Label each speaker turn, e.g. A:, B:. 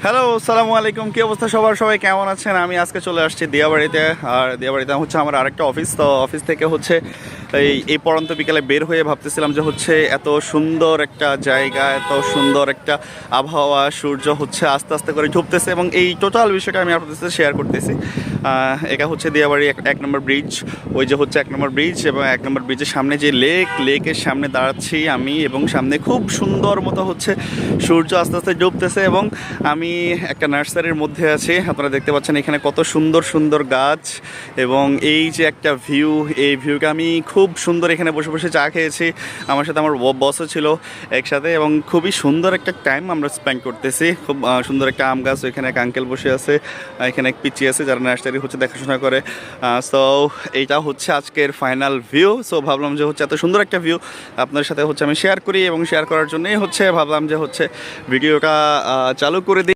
A: Hello, আসসালামু আলাইকুম। কি অবস্থা সবার? সবাই কেমন আছেন? আমি আজকে চলে আসছি দিয়াবাড়িতে। আর দিয়াবাড়িতে হচ্ছে আমার আরেকটা অফিস। তো অফিস থেকে হচ্ছে এই পড়ন্ত বিকেলে বের হয়ে ভাবতেছিলাম যে হচ্ছে এত সুন্দর একটা জায়গা, এত সুন্দর একটা আবহাওয়া, সূর্য হচ্ছে আস্তে আস্তে করে ঢুকতেছে এবং এই টোটাল বিষয়টা আমি আপনাদের সাথে শেয়ার করতেছি। এটা হচ্ছে দিয়াবাড়ি এক নম্বর ব্রিজ। ওই যে হচ্ছে 1 নম্বর ব্রিজ এবং 1 নম্বর ব্রিজের সামনে যে লেকের সামনে দাঁড়াচ্ছি আমি, এবং সামনে খুব সুন্দর মতো হচ্ছে সূর্য আস্তে আস্তে ডুবতেছে এবং আমি একটা নার্সারির মধ্যে আছি। আপনারা দেখতে পাচ্ছেন এখানে কত সুন্দর সুন্দর গাছ এবং এই যে একটা ভিউ, এই ভিউকে আমি খুব সুন্দর এখানে বসে বসে চা খেয়েছি। আমার সাথে আমার বসও ছিল একসাথে এবং খুবই সুন্দর একটা টাইম আমরা স্পেন্ড করতেছি। খুব সুন্দর একটা আম গাছ, ওইখানে এক আঙ্কেল বসে আছে, এখানে এক পিচি আছে যারা নার্সারি হচ্ছে দেখাশোনা করে। সো এইটা হচ্ছে আজকের ফাইনাল ভিউ। সো ভাবলাম যে হচ্ছে এত সুন্দর একটা ভিউ আপনার সাথে হচ্ছে আমি শেয়ার করি এবং শেয়ার করার জন্যই হচ্ছে ভাবলাম যে হচ্ছে ভিডিওটা চালু করে দিই।